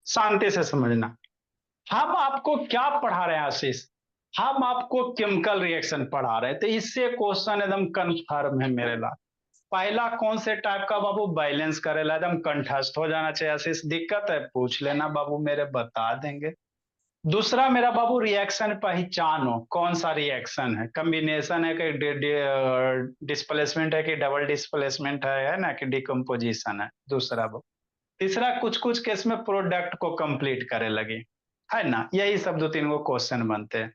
शांति से समझना। हम आपको क्या पढ़ा रहे हैं आशीष? हम आपको केमिकल रिएक्शन पढ़ा रहे हैं, तो इससे क्वेश्चन एकदम कन्फर्म है मेरे लाल। पहला कौन से टाइप का बाबू? बैलेंस करेला, एकदम कंठस्थ हो जाना चाहिए आशीष। दिक्कत है पूछ लेना बाबू मेरे, बता देंगे। दूसरा मेरा बाबू, रिएक्शन पहचानो, कौन सा रिएक्शन है? कॉम्बिनेशन है कि डिस्प्लेसमेंट है कि डबल डिस्प्लेसमेंट है ना, कि डिकम्पोजिशन है? दूसरा बाबू। तीसरा, कुछ कुछ केस में प्रोडक्ट को कंप्लीट करे लगे, है ना? यही सब दो तीन गो क्वेश्चन बनते हैं।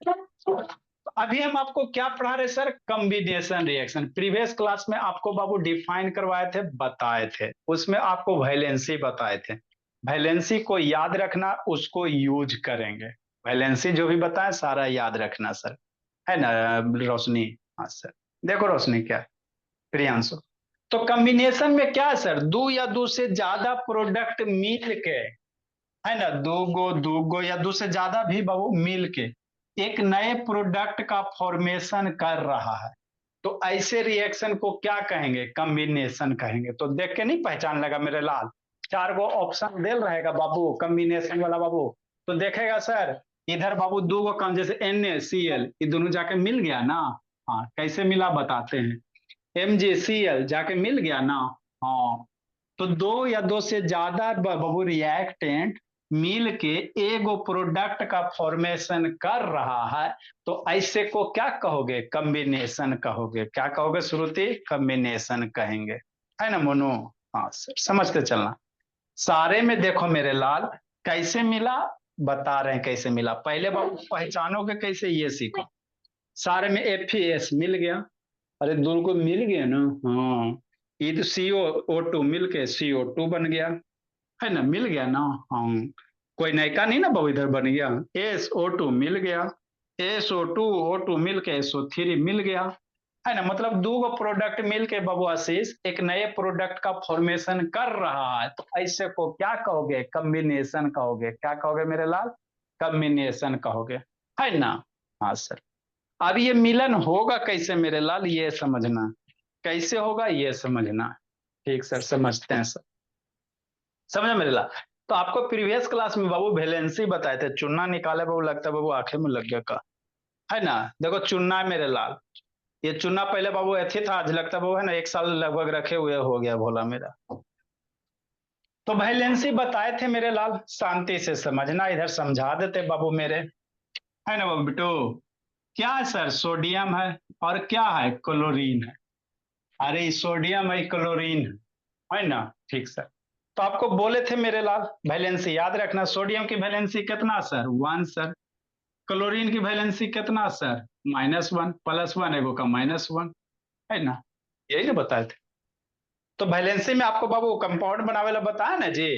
अभी हम आपको क्या पढ़ा रहे sir? Combination reaction. Previous class में आपको बाबू डिफाइन करवाए थे, बताए थे, उसमें आपको वैलेंसी बताए थे। वैलेंसी को याद रखना, उसको यूज करेंगे। वैलेंसी जो भी बताए सारा याद रखना सर, है ना रोशनी? हाँ सर। देखो रोशनी क्या है, प्रियांशु। तो कॉम्बिनेशन में क्या है सर? दो या दो से ज्यादा प्रोडक्ट मिल के, है ना, दो गो या दो से ज्यादा भी बाबू मिल के एक नए प्रोडक्ट का फॉर्मेशन कर रहा है, तो ऐसे रिएक्शन को क्या कहेंगे? कॉम्बिनेशन कहेंगे। तो देख के नहीं पहचान लगा मेरे लाल? चार गो ऑप्शन दे रहेगा बाबू कॉम्बिनेशन वाला बाबू। तो देखेगा सर, इधर बाबू दो गो कम, जैसे NaCl, ये दोनों जाके मिल गया ना। हाँ, कैसे मिला बताते हैं। MgCl जाके मिल गया ना। हाँ, तो दो या दो से ज्यादा बाबू रिएक्टेंट मिल के एगो प्रोडक्ट का फॉर्मेशन कर रहा है, तो ऐसे को क्या कहोगे? कॉम्बिनेशन कहोगे। क्या कहोगे श्रुति? कॉम्बिनेशन कहेंगे, है ना मोनू? हाँ सर, समझते चलना। सारे में देखो मेरे लाल, कैसे मिला बता रहे हैं, कैसे मिला। पहले बाबू पहचानोगे कैसे, ये सीखो। सारे में FeS मिल गया। अरे दो को मिल गया ना। हाँ, ये तो CO2 मिल के CO2 बन गया, है ना? मिल गया ना। हाँ, कोई नयका नहीं ना बाबू, इधर बन गया। SO2 मिल गया, SO2 O2 मिल के SO3 मिल गया, है ना? मतलब दो गो प्रोडक्ट मिल के बाबू आशीष एक नए प्रोडक्ट का फॉर्मेशन कर रहा है, तो ऐसे को क्या कहोगे? कॉम्बिनेशन कहोगे। क्या कहोगे मेरे लाल? कॉम्बिनेशन कहोगे, है ना? हाँ सर। अब ये मिलन होगा कैसे मेरे लाल, ये समझना। कैसे होगा ये समझना। ठीक सर, समझते हैं सर। समझा मेरे लाल? तो आपको प्रीवियस क्लास में बाबू वैलेंसी बताए थे, चुनना निकाले बाबू, लगता है बाबू आंखें में लग गया का, है ना? देखो चुनना है मेरे लाल। ये चुनना पहले बाबू ऐसे था, आज लगता है बाबू, है ना, एक साल लगभग रखे हुए हो गया भोला मेरा। तो वैलेंसी बताए थे मेरे लाल, शांति से समझना, इधर समझा देते बाबू मेरे, है ना बाबू बिटू? क्या है सर? सोडियम है, और क्या है? क्लोरीन है। अरे सोडियम है, क्लोरीन है ना? ठीक सर। तो आपको बोले थे मेरे लाल, वैलेंसी याद रखना। सोडियम की वैलेंसी कितना सर? 1 सर। क्लोरीन की वैलेंसी कितना सर? -1। +1 एगो का -1, है ना? यही ना बताए थे। तो वैलेंसी में आपको बाबू कंपाउंड बनावे ला बताया ना जी।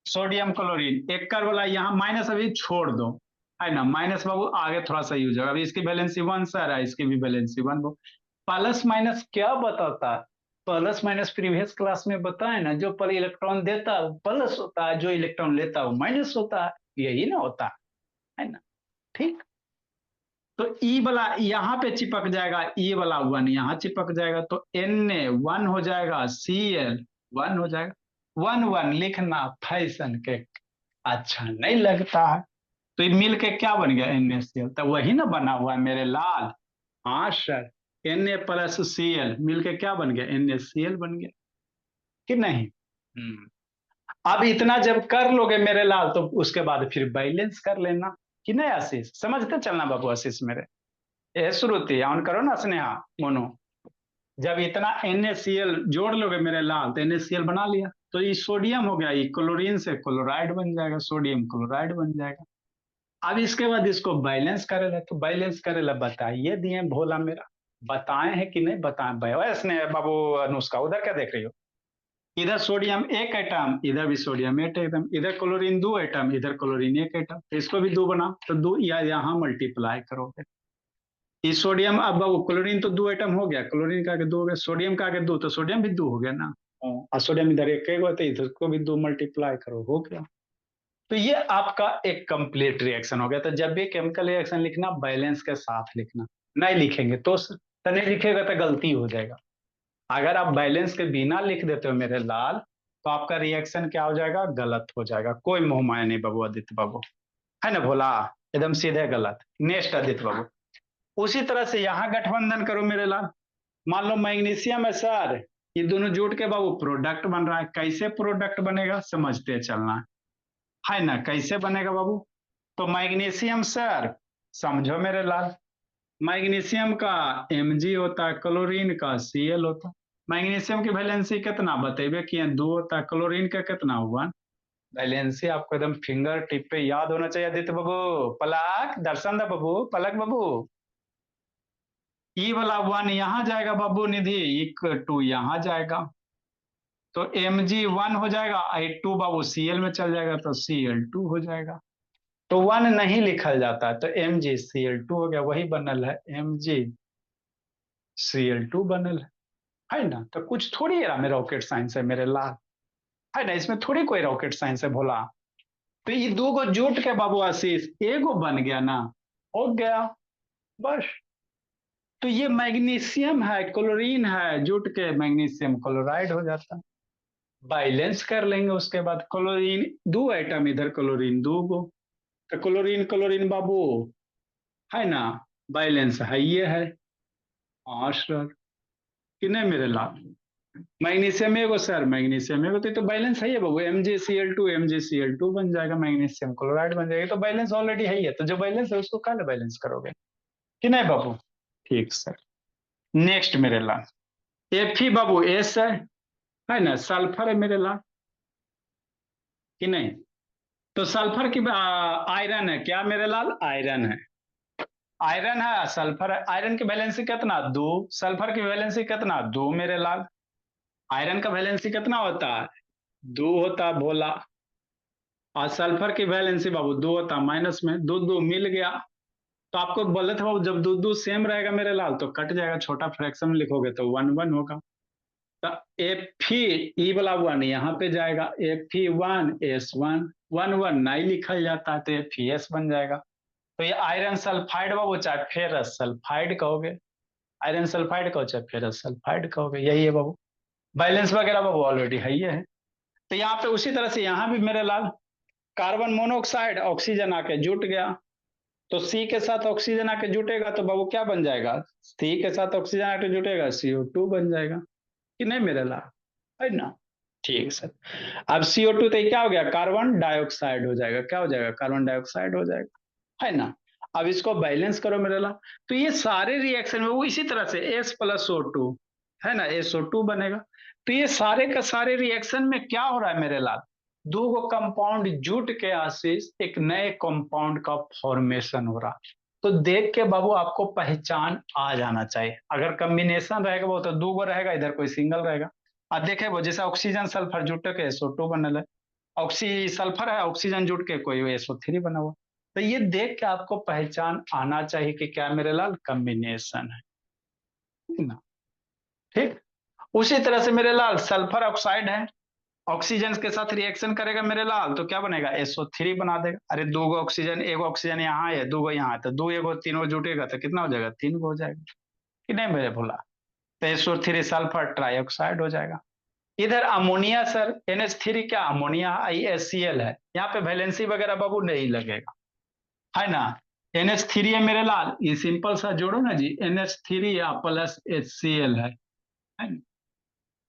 सोडियम क्लोरीन एक कर वाला, यहाँ माइनस अभी छोड़ दो, है ना? माइनस बाबू आगे थोड़ा सा यूज होगा। अभी इसकी वैलेंसी 1 सर है, इसकी भी वैलेंसी 1। प्लस माइनस क्या बताता है? प्लस माइनस प्रीवियस क्लास में बताए ना, जो पर इलेक्ट्रॉन देता है वो प्लस होता है, जो इलेक्ट्रॉन लेता है वो माइनस होता है। यही ना होता है ना? ठीक। तो ई वाला यहाँ पे चिपक जाएगा, ई वाला 1 यहाँ चिपक जाएगा, तो Na 1 हो जाएगा, Cl 1 हो जाएगा। 1 1 लिखना फैशन के अच्छा नहीं लगता है। तो ये मिल के क्या बन गया? NaCl, तो वही ना बना हुआ है मेरे लाल। हाँ सर, Na+Cl मिल के क्या बन गया? NaCl बन गया कि नहीं? अब इतना जब कर लोगे मेरे लाल, तो उसके बाद फिर बैलेंस कर लेना, कि नहीं आशीष? समझते चलना बाबू आशीष मेरे। ए श्रुति ऑन करो ना, स्नेहा मोनू। जब इतना NaCl जोड़ लोगे मेरे लाल, तो NaCl बना लिया, तो ये सोडियम हो गया, ये क्लोरीन से क्लोराइड बन जाएगा, सोडियम क्लोराइड बन जाएगा। अब इसके बाद इसको बैलेंस करेला, तो बैलेंस करेला बताइए दिए भोला मेरा, बताए हैं कि नहीं बताए? वैसे बाबू अनुष्का उधर क्या देख रही हो? इधर सोडियम एक एटम, इधर भी सोडियम एक एटम, इधर क्लोरीन 2 एटम, इधर क्लोरीन एक एटम, तो इसको भी 2 बनाओ, तो 2 या यहाँ मल्टीप्लाई करोगे। इस सोडियम, अब क्लोरीन तो 2 एटम हो गया, क्लोरीन का आगे 2 हो गया, सोडियम का आगे 2, तो सोडियम भी 2 हो गया ना। और सोडियम इधर एक हो, तो इधर को भी 2 मल्टीप्लाई करो, हो गया। तो ये आपका एक कंप्लीट रिएक्शन हो गया। तो जब भी केमिकल रिएक्शन लिखना, बैलेंस के साथ लिखना। नहीं लिखेंगे तो नहीं लिखेगा तो गलती हो जाएगा। अगर आप बैलेंस के बिना लिख देते हो मेरे लाल, तो आपका रिएक्शन क्या हो जाएगा, गलत हो जाएगा। कोई मोह माया नहीं बाबू, आदित्य बाबू, है ना भोला, एकदम सीधे गलत। नेक्स्ट आदित्य बाबू, उसी तरह से यहाँ गठबंधन करो मेरे लाल। मान लो मैग्नीशियम है सर, ये दोनों जुट के बाबू प्रोडक्ट बन रहा है। कैसे प्रोडक्ट बनेगा समझते चलना, है ना, कैसे बनेगा बाबू। तो मैग्नीशियम सर, समझो मेरे लाल, मैग्नीशियम का Mg होता है, क्लोरीन का Cl होता है। मैग्नीशियम की वैलेंसी कितना बतेबे किए, 2 होता है। क्लोरीन का कितना हुआ, वैलेंसी आपको एकदम फिंगर टिप पे याद होना चाहिए आदित्य बाबू। पलक दर्शन दा बाबू, पलक बाबू, ई वाला 1 यहाँ जाएगा बाबू निधि, इक्वल टू यहाँ जाएगा, तो Mg 1 हो जाएगा, I2 बाबू Cl में चल जाएगा तो Cl2 हो जाएगा। तो 1 नहीं लिखल जाता है, तो MgCl2 हो गया, वही बनल है, MgCl2 बनल है ना। तो कुछ थोड़ी है में रॉकेट साइंस है मेरे लाल, है ना, इसमें थोड़ी कोई रॉकेट साइंस है भोला। तो ये दो गो जुट के बाबू आशीष एगो बन गया ना, हो गया बस। तो ये मैग्नीशियम है, क्लोरीन है, जुट के मैग्नीशियम क्लोराइड हो जाता है। बैलेंस कर लेंगे उसके बाद, क्लोरीन 2 एटम इधर, क्लोरीन 2 गो, तो क्लोरीन क्लोरीन बाबू, है ना, बैलेंस है ये है। हाँ सर, कि नहीं मेरे लाल, मैग्नीशियम एगो सर, मैग्नीशियम एगो, तो बैलेंस है ये बाबू, MgCl2 बन जाएगा, मैग्नीशियम क्लोराइड बन जाएगा। तो बैलेंस ऑलरेडी है ही है, तो जो बैलेंस है उसको काले बैलेंस करोगे, कि नहीं बाबू। ठीक सर, नेक्स्ट मेरे लाल, Fe बाबू एस है ना, सल्फर है मेरे लाल, कि नहीं। तो सल्फर की आयरन है क्या मेरे लाल, आयरन है, आयरन है, सल्फर है। आयरन की वैलेंसी कितना, 2। सल्फर की वैलेंसी कितना, 2 मेरे लाल। आयरन का वैलेंसी कितना होता है, 2 होता है भोला। और सल्फर की वैलेंसी बाबू 2 होता है, माइनस में 2 2 मिल गया। तो आपको बोले थे बाबू, जब 2 2 सेम रहेगा मेरे लाल तो कट जाएगा, छोटा फ्रैक्शन लिखोगे तो 1 1 होगा। तो Fe ई वाला 1 यहाँ पे जाएगा, Fe1S1, 1 1 नहीं लिखा जाता है, तो FeS बन जाएगा। तो ये आयरन सल्फाइड बाबू, चाहे फेरस सल्फाइड कहोगे, आयरन सल्फाइड कहो चाहे फेरस सल्फाइड कहोगे, यही है बाबू। बैलेंस वगैरह बाबू ऑलरेडी है ही है। तो यहाँ पे उसी तरह से यहाँ भी मेरे लाल, कार्बन मोनोऑक्साइड ऑक्सीजन आके जुट गया, तो सी के साथ ऑक्सीजन आके जुटेगा तो बाबू क्या बन जाएगा, सी के साथ ऑक्सीजन आके जुटेगा CO2 बन जाएगा, कि नहीं मेरे लाल, है ना। ठीक सर, अब CO2 तो क्या हो गया, कार्बन डाइऑक्साइड हो जाएगा, क्या हो जाएगा, कार्बन डाइऑक्साइड हो जाएगा, है ना। अब इसको बैलेंस करो मेरे लाल, तो ये सारे रिएक्शन में वो इसी तरह से S+O2, है ना, SO2 बनेगा। तो ये सारे का सारे रिएक्शन में क्या हो रहा है मेरे लाल, दो गो कंपाउंड जुट के आशीष एक नए कंपाउंड का फॉर्मेशन हो रहा। तो देख के बाबू आपको पहचान आ जाना चाहिए, अगर कॉम्बिनेशन रहेगा वो तो 2 गो रहेगा, इधर कोई सिंगल रहेगा। अब देखे वो जैसे ऑक्सीजन सल्फर जुट के SO2 बनल है, ऑक्सी सल्फर है, ऑक्सीजन जुट के कोई SO3 बना हुआ। तो ये देख के आपको पहचान आना चाहिए कि क्या मेरे लाल कॉम्बिनेशन है ना। ठीक, उसी तरह से मेरे लाल सल्फर ऑक्साइड है, ऑक्सीजन के साथ रिएक्शन करेगा मेरे लाल तो क्या बनेगा, SO3 बना देगा। अरे 2 गो ऑक्सीजन, एक ऑक्सीजन यहाँ है, 2 गो यहाँ है, तो 2 1 3 जुटेगा तो कितना हो जाएगा, 3 गो हो जाएगा, कि नहीं मेरे भोला। तो SO3 सल्फर ट्राईऑक्साइड हो जाएगा। इधर अमोनिया सर, NH3 क्या, अमोनिया ISCl है, यहाँ पे वैलेंसी वगैरह बाबू नहीं लगेगा, है ना। NH3 है मेरे लाल, ये सिंपल सा जोड़ो ना जी, NH3 या प्लस HCl है ना?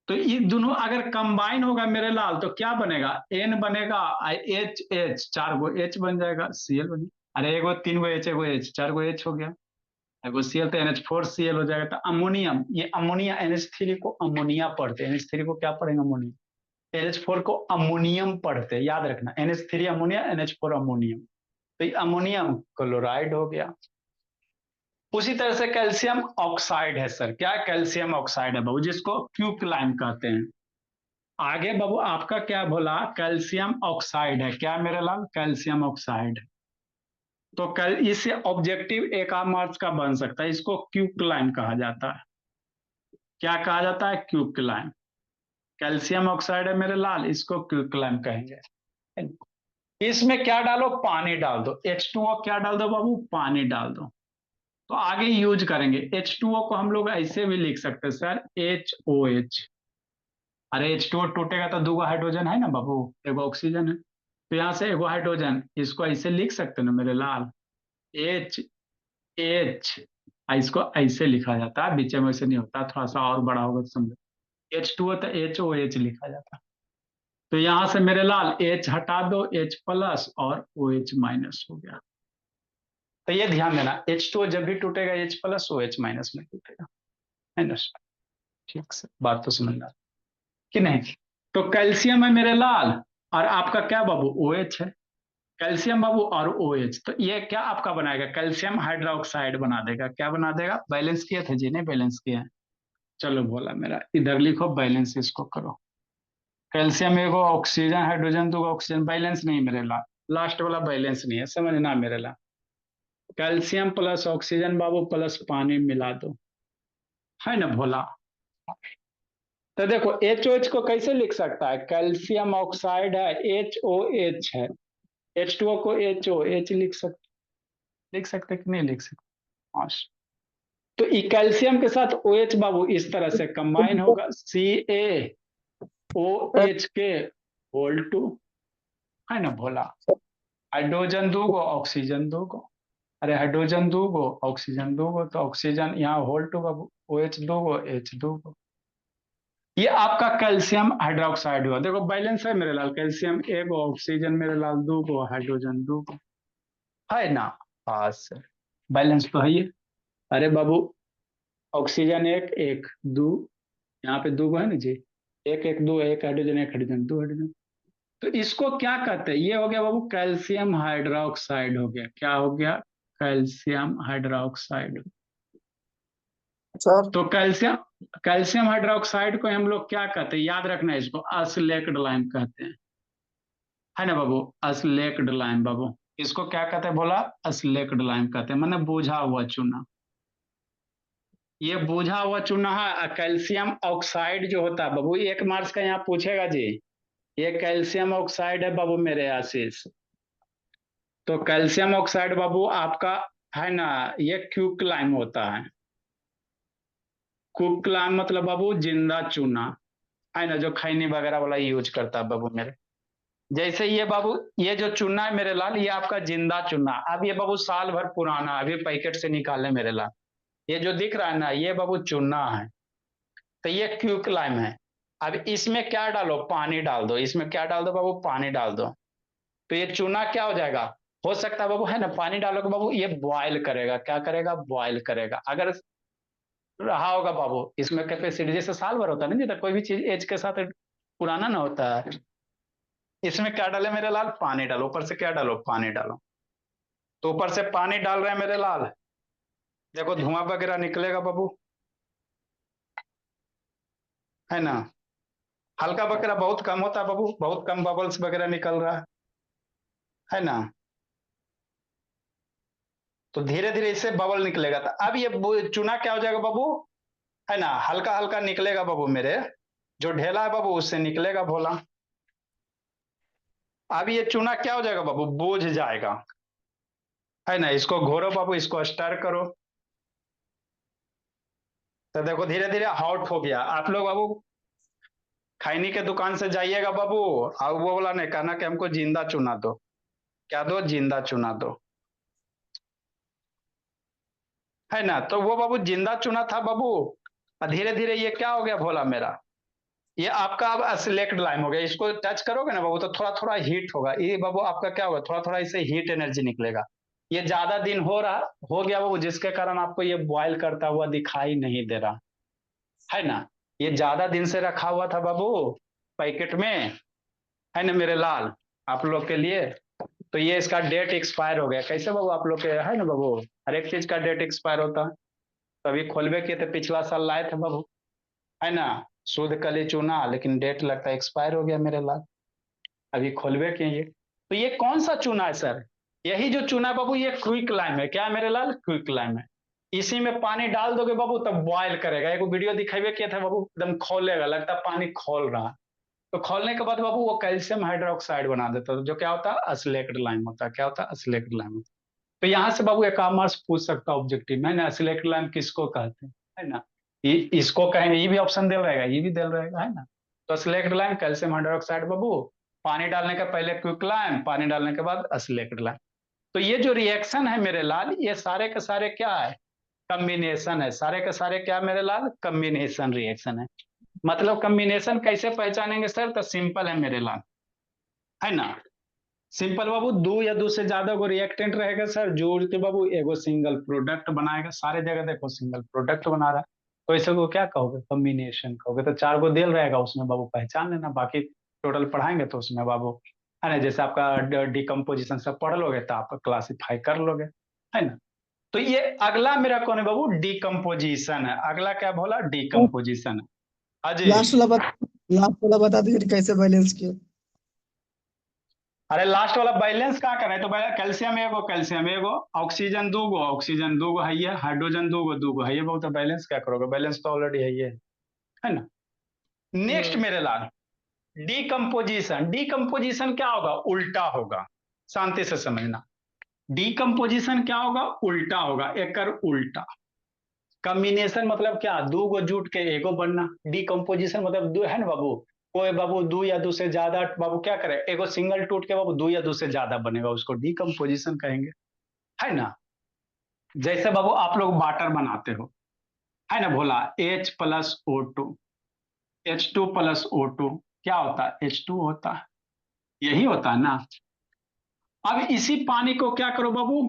तो ये दोनों अगर कंबाइन होगा मेरे लाल तो क्या बनेगा, N बनेगा, H 4 गो H बन जाएगा, Cl बन, अरे एगो 3 गो H, एगो H, 4 गो H हो गया, एगो Cl तो NH4Cl हो जाएगा। तो अमोनियम, ये अमोनिया NH3 को अमोनिया पढ़ते, NH3 को क्या पढ़ेंगे, अमोनिया। NH4 को अमोनियम पढ़ते, याद रखना, NH3 अमोनिया, NH4 अमोनियम। तो ये अमोनियम क्लोराइड हो गया। उसी तरह से कैल्शियम ऑक्साइड है सर, क्या कैल्शियम ऑक्साइड है बाबू, जिसको क्यूक्लाइम कहते हैं। आगे बाबू आपका क्या बोला, कैल्शियम ऑक्साइड है, क्या मेरे लाल, कैल्शियम ऑक्साइड। तो कल इससे ऑब्जेक्टिव 1 मार्क्स का बन सकता है, इसको क्यूक्लाइम कहा जाता है। क्या कहा जाता है, क्यूक्लाइम। कैल्शियम ऑक्साइड है मेरे लाल, इसको क्यूक्लाइम कहेंगे। इसमें क्या डालो, पानी डाल दो, H2O क्या डाल दो बाबू, पानी डाल दो। तो आगे यूज करेंगे H2O को, हम लोग ऐसे भी लिख सकते हैं सर, HOH, अरे H2O टूटेगा तो 2 हाइड्रोजन है ना बाबू, एगो ऑक्सीजन है, तो यहाँ से एगो हाइड्रोजन, इसको ऐसे लिख सकते हो ना मेरे लाल, एच एच, इसको ऐसे लिखा जाता है, बीच में वैसे नहीं होता, थोड़ा सा और बड़ा होगा तो समझो, H2O तो HOH लिखा जाता है। तो यहां से मेरे लाल H हटा दो, H प्लस और OH माइनस हो गया। तो ये ध्यान देना, H2O जब भी टूटेगा H प्लस OH माइनस में टूटेगा, है ना। ठीक से बात तो समझना कि नहीं। तो कैल्शियम है मेरे लाल, और आपका क्या बाबू, OH है। कैल्शियम बाबू और OH, तो ये क्या आपका बनाएगा, कैल्शियम हाइड्रोक्साइड बना देगा। क्या बना देगा, बैलेंस किए थे जी, नहीं बैलेंस किए हैं। चलो बोला मेरा, इधर लिखो बैलेंस, इसको करो। कैल्शियम एगो ऑक्सीजन हाइड्रोजन, दो ऑक्सीजन, बैलेंस नहीं मेरे ला, लास्ट वाला बैलेंस नहीं है, समझना मेरे ला। कैल्शियम प्लस ऑक्सीजन बाबू प्लस पानी मिला दो, है ना भोला। तो देखो HOH को कैसे लिख सकता है, कैल्शियम ऑक्साइड है, HOH है, H2O को HOH लिख सकते कि नहीं लिख सकते। हाँ। तो कैल्शियम के साथ OH बाबू इस तरह से कंबाइन होगा, CaOH के होल टू, है ना भोला। हाइड्रोजन दो गो, ऑक्सीजन दो गो, अरे हाइड्रोजन दो गो, ऑक्सीजन दो गो, तो ऑक्सीजन यहाँ होल टू बाबू, OH दो गो, H दो गो। ये आपका कैल्शियम हाइड्रोक्साइड हुआ, देखो बैलेंस है मेरे लाल, कैल्शियम एक गो, ऑक्सीजन मेरे लाल दो गो, हाइड्रोजन दो गो, है ना। हाँ सर, बैलेंस तो है ये। अरे बाबू ऑक्सीजन एक एक दो, यहाँ पे दो गो है ना जी, एक एक दो, एक हाइड्रोजन एक हाइड्रोजन दो हाइड्रोजन। तो इसको क्या कहते हैं, ये हो गया बाबू कैल्शियम हाइड्रोक्साइड हो गया, क्या हो गया, कैल्शियम हाइड्रोक्साइड। सर। तो कैल्शियम कैल्शियम हाइड्रोक्साइड को हम लोग क्या कहते हैं, याद रखना है इसको, अस्लेक्ड लाइम कहते हैं, है ना बाबू, अस्लेक्ड लाइम बाबू। इसको क्या कहते हैं बोला, अस्लेक्ड लाइम कहते हैं, मतलब बुझा हुआ चूना। ये बुझा हुआ चूना है। कैल्शियम ऑक्साइड जो होता है बाबू, एक मार्क्स का यहाँ पूछेगा जी, ये कैल्शियम ऑक्साइड है बाबू मेरे आशीष। तो कैल्शियम ऑक्साइड बाबू आपका, है ना, ये क्यूक्लाइम होता है। क्यूक्लाइम मतलब बाबू जिंदा चूना, है ना, जो खैनी वगैरह वाला यूज करता है बाबू मेरे। जैसे ये बाबू, ये जो चूना है मेरे लाल, ये आपका जिंदा चूना, अब ये बाबू साल भर पुराना, अभी पैकेट से निकाले मेरे लाल। ये जो दिख रहा है ना, ये बाबू चूना है, तो ये क्यूक्लाइम है। अब इसमें क्या डालो, पानी डाल दो, इसमें क्या डाल दो बाबू, पानी डाल दो, तो ये चूना क्या हो जाएगा, हो सकता है बाबू, है ना, पानी डालोगे बाबू, ये बॉयल करेगा, क्या करेगा, बॉयल करेगा। अगर रहा होगा बाबू, इसमें कैपेसिटी जैसे साल भर होता है ना, कोई भी चीज एज के साथ पुराना ना होता है। इसमें क्या डाले मेरे लाल, पानी डालो, ऊपर से क्या डालो, पानी डालो। तो ऊपर से पानी डाल रहे हैं मेरे लाल, देखो धुआं वगैरह निकलेगा बाबू, है ना। हल्का वगैरह बहुत कम होता है बाबू, बहुत कम बबल्स वगैरह निकल रहा है ना। तो धीरे धीरे इससे बबल निकलेगा, तो अब ये चूना क्या हो जाएगा बाबू, है ना, हल्का हल्का निकलेगा बाबू मेरे, जो ढेला है बाबू उससे निकलेगा भोला। अब ये चूना क्या हो जाएगा बाबू, बोझ जाएगा, है ना। इसको घोरो बाबू, इसको स्टर करो, तो देखो धीरे धीरे हॉट हो गया। आप लोग बाबू खैनी के दुकान से जाइएगा बाबू, और वो बोला नहीं कहना कि हमको जिंदा चूना दो, क्या दो, जिंदा चूना दो, है ना। तो वो बाबू जिंदा चूना था बाबू, और धीरे धीरे ये क्या हो गया भोला मेरा, ये आपका अब सिलेक्ट लाइम हो गया। इसको टच करोगे ना बाबू, तो थोड़ा थोड़ा हीट होगा, ये बाबू आपका क्या होगा, थोड़ा थोड़ा इससे हीट एनर्जी निकलेगा। ये ज्यादा दिन हो गया बाबू, जिसके कारण आपको ये बॉयल करता हुआ दिखाई नहीं दे रहा, है ना। ये ज्यादा दिन से रखा हुआ था बाबू पैकेट में, है ना मेरे लाल, आप लोग के लिए। तो ये इसका डेट एक्सपायर हो गया, कैसे बाबू आप लोग के, है ना बाबू, हर एक चीज का डेट एक्सपायर होता है। तो अभी खोलबे किए थे, पिछला साल लाए थे बाबू, है ना, शुद्ध कली चूना, लेकिन डेट लगता है एक्सपायर हो गया मेरे लाल, अभी खोलबे किए ये। तो ये कौन सा चूना है सर, यही जो चूना है बाबू, ये क्विक लाइम है, क्या है मेरे लाल, क्विक लाइम है। इसी में पानी डाल दोगे बाबू, तब बॉयल करेगा। एक वीडियो दिखेबे किया था बाबू, एकदम खोलेगा, लगता है पानी खोल रहा है। तो खोलने के बाद बाबू वो कैल्शियम हाइड्रोक्साइड बना देता है, जो क्या होता है, अस्लेक्ड लाइम होता है। क्या होता है, अस्लेक्ड लाइम। तो यहाँ से बाबू एक मार्क्स पूछ सकता है ऑब्जेक्टिव में ना, अस्लेक्ड लाइम किसको कहते हैं, है ना। इसको कहेंगे, ये भी ऑप्शन दे रहेगा, ये भी दे रहेगा, है ना। तो स्लेक्ट कैल्शियम हाइड्रोक्साइड बाबू, पानी डालने के पहले क्विकलाइम, पानी डालने के बाद स्लेक्ट। तो ये जो रिएक्शन है मेरे लाल, ये सारे के सारे क्या है, कम्बिनेशन है। सारे के सारे क्या मेरे लाल, कम्बिनेशन रिएक्शन है। मतलब कम्बिनेशन कैसे पहचानेंगे सर, तो सिंपल है मेरे लाल, है ना। सिंपल बाबू, दो या दो से ज्यादा को रिएक्टेंट रहेगा सर, जोड़ के बाबू एगो सिंगल प्रोडक्ट बनाएगा। सारे जगह देखो सिंगल प्रोडक्ट बना रहा है, तो इसे को क्या कहोगे, कॉम्बिनेशन कहोगे। तो चार को दिल रहेगा उसमें बाबू, पहचान लेना। बाकी टोटल पढ़ाएंगे तो उसमें बाबू, है ना, जैसे आपका डिकम्पोजिशन सब पढ़ लोगे तो आप क्लासिफाई कर लोगे, है ना। तो ये अगला मेरा कौन है बाबू, डिकम्पोजिशन है। अगला क्या बोला, डिकम्पोजिशन है। अजय, लास्ट वाला बता दीजिए कैसे बैलेंस किया। अरे लास्ट वाला बैलेंस कहाँ करे, तो कैल्शियम एगो, कैल्शियम एगो, ऑक्सीजन दूगो, ऑक्सीजन दूगो है ये, हाइड्रोजन दूगो, दूगो है ये बाबू। तो बैलेंस क्या करोगे, बैलेंस तो ऑलरेडी है ना। नेक्स्ट मेरे लाल, डीकम्पोजिशन। डीकम्पोजिशन क्या होगा, उल्टा होगा। शांति से समझना, डीकम्पोजिशन क्या होगा, उल्टा होगा, एकर उल्टा। कम्बिनेशन मतलब क्या, दो गो जुट के एगो बनना। डीकम्पोजिशन मतलब दो, है ना बाबू, कोई बाबू दो या दो से ज्यादा बाबू क्या करे, एगो सिंगल टूट के बाबू दो या दो से ज्यादा बनेगा, उसको डीकम्पोजिशन कहेंगे, है ना। जैसे बाबू आप लोग वाटर बनाते हो, है ना, बोला H+O2, H2+O2 क्या होता है, H2 होता है, यही होता है ना। अब इसी पानी को क्या करो बाबू,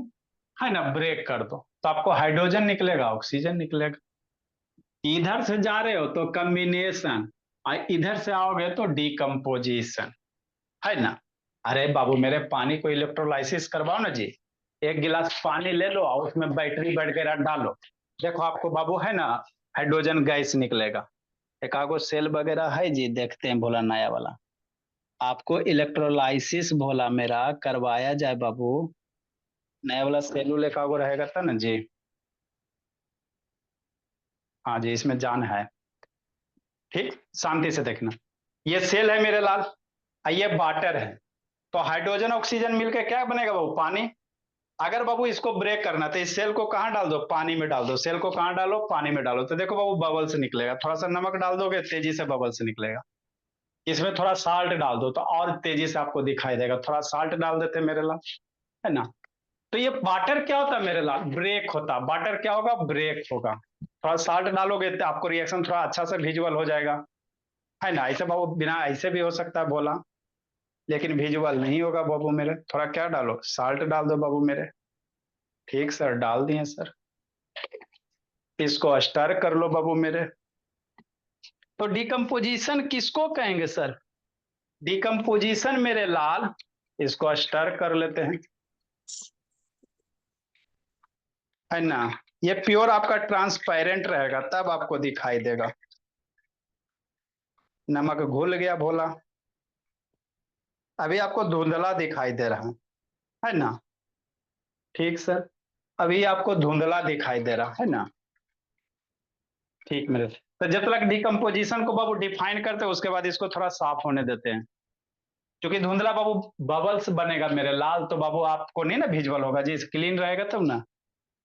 है ना, ब्रेक कर दो, तो आपको हाइड्रोजन निकलेगा, ऑक्सीजन निकलेगा। इधर से जा रहे हो तो कम्बिनेशन, और इधर से आओगे तो डीकम्पोजिशन, है ना। अरे बाबू मेरे, पानी को इलेक्ट्रोलाइसिस करवाओ ना जी। एक गिलास पानी ले लो और उसमें बैटरी वगैरह डालो, देखो आपको बाबू, है ना, हाइड्रोजन गैस निकलेगा। एक आगो सेल वगैरह है जी, देखते हैं भोला नया वाला। आपको इलेक्ट्रोलाइसिस भोला मेरा करवाया जाए बाबू, नया वाला सेलुल एक आगो रहेगा था ना जी। हाँ जी, इसमें जान है। ठीक, शांति से देखना, ये सेल है मेरे लाल, और ये वाटर है। तो हाइड्रोजन ऑक्सीजन मिलकर क्या बनेगा बाबू, पानी। अगर बाबू इसको ब्रेक करना तो इस सेल को कहाँ डाल दो, पानी में डाल दो। सेल को कहाँ डालो, पानी में डालो, तो देखो बाबू बबल्स निकलेगा। थोड़ा सा नमक डाल दोगे, तेजी से बबल्स निकलेगा। इसमें थोड़ा साल्ट डाल दो तो और तेजी से आपको दिखाई देगा। थोड़ा साल्ट डाल देते मेरे लाल, है ना। तो ये वाटर क्या होता है मेरे लाल, ब्रेक होता है। वाटर क्या होगा, ब्रेक होगा। थोड़ा साल्ट डालोगे तो आपको रिएक्शन थोड़ा अच्छा से विजुअल हो जाएगा, है ना। ऐसे बाबू बिना ऐसे भी हो सकता है बोला, लेकिन विजुअल नहीं होगा बाबू मेरे। थोड़ा क्या डालो, साल्ट डाल दो बाबू मेरे। ठीक सर, डाल दिए सर। इसको स्टर कर लो बाबू मेरे। तो डिकम्पोजिशन किसको कहेंगे सर, डिकम्पोजिशन मेरे लाल, इसको स्टर कर लेते हैं, है ना। ये प्योर आपका ट्रांसपेरेंट रहेगा, तब आपको दिखाई देगा। नमक घुल गया भोला, अभी आपको धुंधला दिखाई दे रहा है ना। ठीक सर, अभी आपको धुंधला दिखाई दे रहा है ना। ठीक मेरे, तो जब तक डिकम्पोजिशन को बाबू डिफाइन करते हैं, उसके बाद इसको थोड़ा साफ होने देते हैं। क्योंकि धुंधला बाबू बबल्स बनेगा मेरे लाल, तो बाबू आपको नहीं ना विजुअल होगा जी, क्लीन रहेगा तब ना।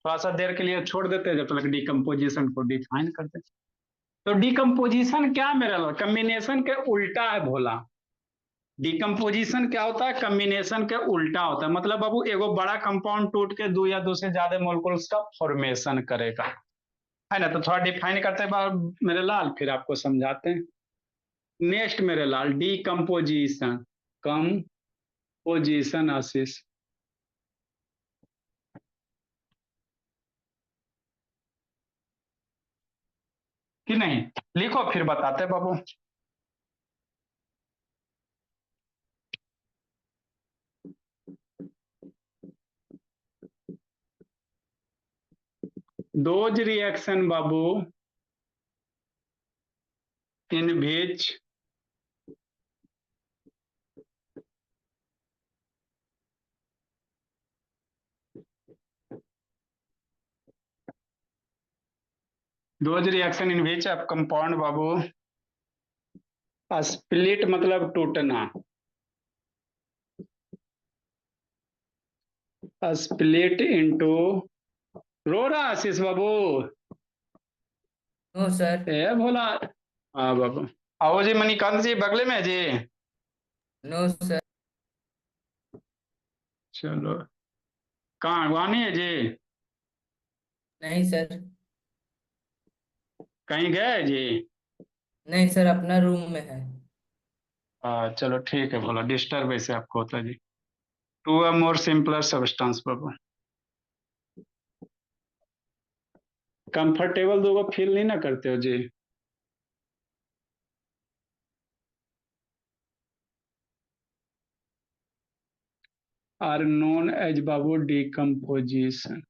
थोड़ा सा देर के लिए छोड़ देते हैं, जब तक डिकम्पोजिशन को डिफाइन करते हैं। तो डिकम्पोजिशन क्या मेरा लाल, कम्बिनेशन के उल्टा है भोला। डिकम्पोजिशन क्या होता है, कम्बिनेशन के उल्टा होता है। मतलब बाबू एगो बड़ा कंपाउंड टूट के दो या दो से ज्यादा मोलिक्यूल्स का फॉर्मेशन करेगा, है ना। तो थोड़ा डिफाइन करते हैं मेरे लाल, फिर आपको समझाते हैं। नेक्स्ट मेरे लाल, डिकम्पोजिशन, कंपोजिशन आशीष, कि नहीं, लिखो फिर बताते बाबू। दोज रिएक्शन बाबू in which those reaction in which अब कंपाउंड बाबू स्प्लिट मतलब टूटना, स्प्लिट इनटू, रो रहा आशीष बाबू, नो सर। ए भोला, हाँ बाबू, आओ जी मणिकांत जी, बगले में है जी। No sir. चलो, कहाँ वहाँ नहीं है जी? नहीं सर। कहीं गए है जी? नहीं सर, अपना रूम में है। चलो ठीक है, बोला डिस्टर्ब ऐसे आपको होता है जी। To a more simpler substance बाबू। कंफर्टेबल दो फील नहीं ना करते हो जी? आर नोन एज बाबू डिकम्पोजिशन।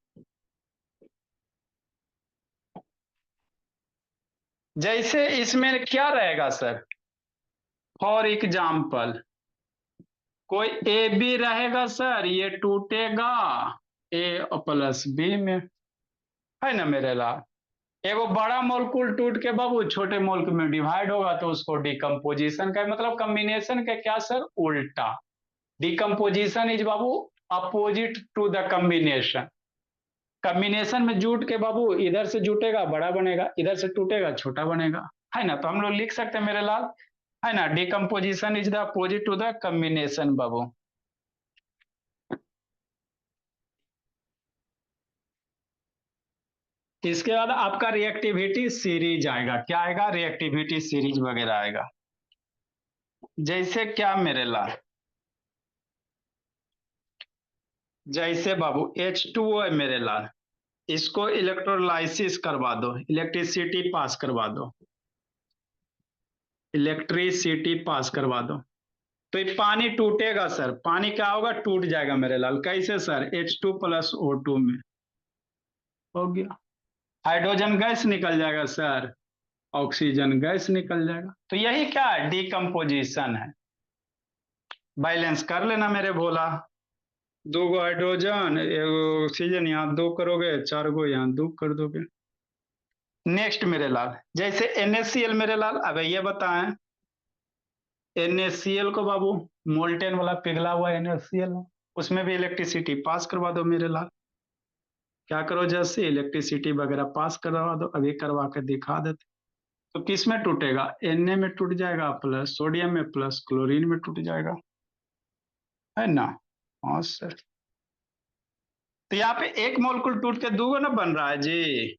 जैसे इसमें क्या रहेगा सर? फॉर एग्जाम्पल, कोई ए बी रहेगा सर, ये टूटेगा ए प्लस बी में, है ना मेरे लाल? एगो बड़ा मॉलिक्यूल टूट के बाबू छोटे मॉलिक्यूल में डिवाइड होगा तो उसको डिकम्पोजिशन का मतलब कम्बिनेशन का क्या सर? उल्टा। डिकम्पोजिशन इज बाबू opposite to the combination. Combination में जुट के बाबू इधर से जुटेगा बड़ा बनेगा, इधर से टूटेगा छोटा बनेगा, है ना? तो हम लोग लिख सकते हैं मेरे लाल, है ना, decomposition is the opposite to the combination बाबू। इसके बाद आपका रिएक्टिविटी सीरीज आएगा। क्या आएगा? रिएक्टिविटी सीरीज वगैरह आएगा। जैसे क्या मेरे लाल? जैसे बाबू H2O है मेरे लाल, इसको इलेक्ट्रोलाइसिस करवा दो, इलेक्ट्रिसिटी पास करवा दो, इलेक्ट्रिसिटी पास करवा दो, तो ये पानी टूटेगा सर। पानी क्या होगा? टूट जाएगा मेरे लाल। कैसे सर? H2 + O2 में हो गया। हाइड्रोजन गैस निकल जाएगा सर, ऑक्सीजन गैस निकल जाएगा। तो यही क्या है? डिकम्पोजिशन है। बैलेंस कर लेना मेरे भोला। दो गो हाइड्रोजन एगो ऑक्सीजन, यहाँ दो करोगे, चार गो यहाँ दो कर दोगे। नेक्स्ट मेरे लाल, जैसे NaCl मेरे लाल, अब ये बताएं NaCl को बाबू, मोल्टेन वाला पिघला हुआ NaCl, उसमें भी इलेक्ट्रिसिटी पास करवा दो मेरे लाल। क्या करो? जैसे इलेक्ट्रिसिटी वगैरह पास करवा दो, अभी करवा के दिखा देते। तो किस में टूटेगा? Na में टूट जाएगा, प्लस सोडियम में, प्लस क्लोरीन में टूट जाएगा, है ना? हाँ सर। तो यहाँ पे एक मोलकुल टूट के दो ना बन रहा है जी।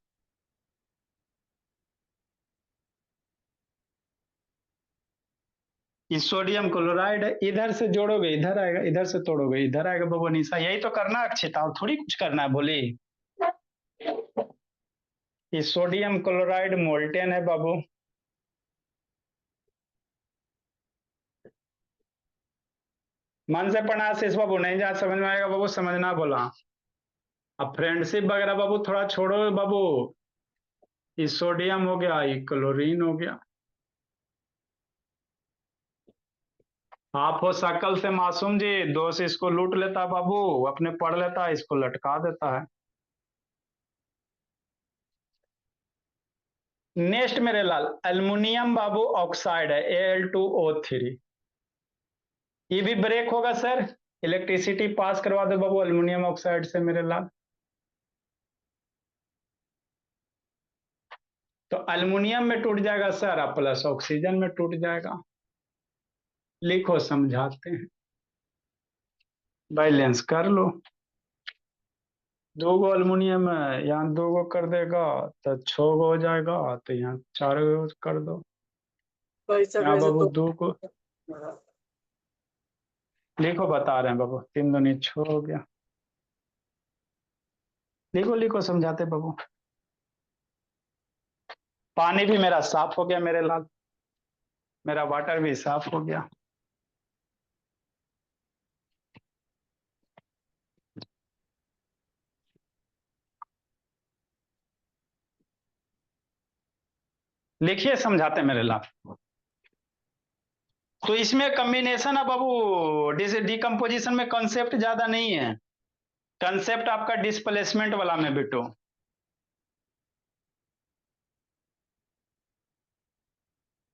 ये सोडियम क्लोराइड है, इधर से जोड़ोगे इधर आएगा, इधर से तोड़ोगे इधर आएगा बाबू निशा। यही तो करना है अक्षिता, और थोड़ी कुछ करना है बोली। ये सोडियम क्लोराइड मोल्टेन है बाबू। मन से पढ़ना आशीष बाबू, नहीं जा समझ में आएगा बाबू समझना बोला। अब फ्रेंडशिप वगैरह बाबू थोड़ा छोड़ो बाबू। ये सोडियम हो गया, ये क्लोरीन हो गया। आप हो शकल से मासूम जी, दोस्त इसको लूट लेता बाबू, अपने पढ़ लेता, इसको लटका देता है। नेक्स्ट मेरे लाल, एल्युमिनियम बाबू ऑक्साइड है, Al2O3। ये भी ब्रेक होगा सर, इलेक्ट्रिसिटी पास करवा दो बाबू एल्युमिनियम ऑक्साइड से मेरे लाल। तो एल्युमिनियम में टूट जाएगा सर, प्लस ऑक्सीजन में टूट जाएगा। लिखो समझाते हैं, बैलेंस कर लो। दो गो एल्युमिनियम है, यहाँ दो गो कर देगा तो 6 गो हो जाएगा, तो यहाँ 4 गो कर दो। पैसा यहाँ कैसे बाबू तो दो को लिखो, बता रहे हैं बाबू, 3 दूनी 6 हो गया। लिखो लिखो समझाते बाबू। पानी भी मेरा साफ हो गया मेरे लाल, मेरा वाटर भी साफ हो गया। लिखिए समझाते मेरे लाल। तो इसमें कॉम्बिनेशन है बाबू, डिकम्पोजिशन में कंसेप्ट ज्यादा नहीं है। कंसेप्ट आपका डिस्प्लेसमेंट वाला में बिटो।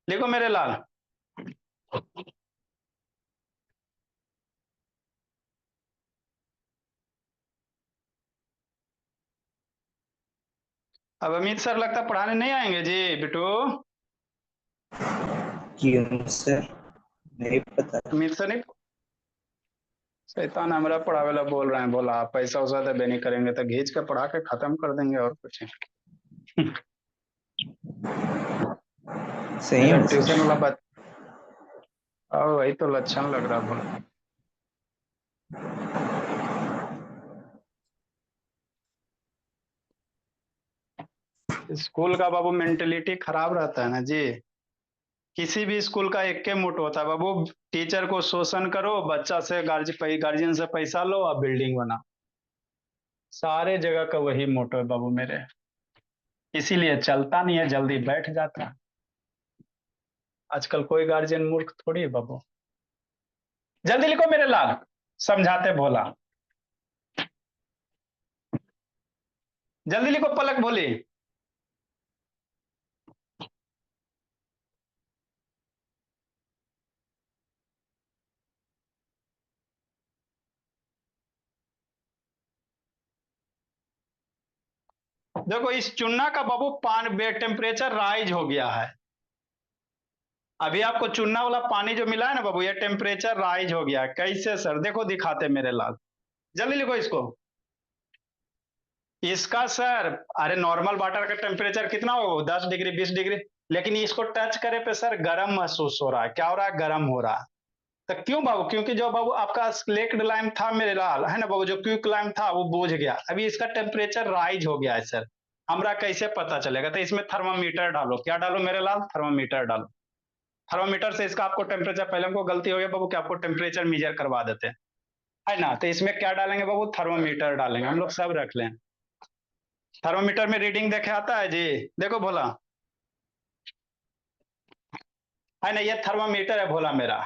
लिखो मेरे लाल। अब अमित सर लगता पढ़ाने नहीं आएंगे जी बिटू। क्यों सर? नहीं पता। अमित से नहीं, शैतान हमरा पढ़ावेला बोल रहे हैं, बोला आप पैसा वैसा तो नहीं करेंगे तो घींच के पढ़ा के खत्म कर देंगे और कुछ नहीं। सही मेरा में सर? ट्यूशन वाला बच, और वही तो लक्षण लग रहा बोला। स्कूल का बाबू मेंटेलिटी खराब रहता है ना जी। किसी भी स्कूल का एक के मोटो होता है बाबू, टीचर को शोषण करो, बच्चा से गार्जियन से पैसा लो और बिल्डिंग बनाओ। सारे जगह का वही मोटो है बाबू मेरे, इसीलिए चलता नहीं है, जल्दी बैठ जाता है। आजकल कोई गार्जियन मूर्ख थोड़ी है बाबू। जल्दी लिखो मेरे लाल, समझाते भोला। जल्दी लिखो पलक भोली। देखो इस चुन्ना का बाबू टेम्परेचर राइज हो गया है। अभी आपको चुन्ना वाला पानी जो मिला है ना बाबू, ये टेम्परेचर राइज हो गया है। कैसे सर? देखो दिखाते मेरे लाल, जल्दी लिखो इसको। इसका सर, अरे नॉर्मल वाटर का टेम्परेचर कितना होगा? 10 डिग्री 20 डिग्री। लेकिन इसको टच करे पे सर गर्म महसूस हो रहा है। क्या हो रहा है? गर्म हो रहा है। तो क्यों बाबू? क्योंकि जो बाबू आपका स्लेक्ड लाइम था मेरे लाल, है ना बाबू, जो क्विक लाइम था वो बुझ गया। अभी इसका टेम्परेचर राइज हो गया है सर। हमरा कैसे पता चलेगा? तो इसमें थर्मामीटर डालो। क्या डालो मेरे लाल? थर्मामीटर डालो। थर्मामीटर से इसका आपको टेम्परेचर, पहले हमको गलती हो गई बाबू कि आपको टेम्परेचर मेजर करवा देते हैं, है ना। तो इसमें क्या डालेंगे बाबू? थर्मामीटर डालेंगे। हम लोग सब रख लें। थर्मामीटर में रीडिंग देखे आता है जी, देखो भोला, है ना, ये थर्मामीटर है भोला मेरा।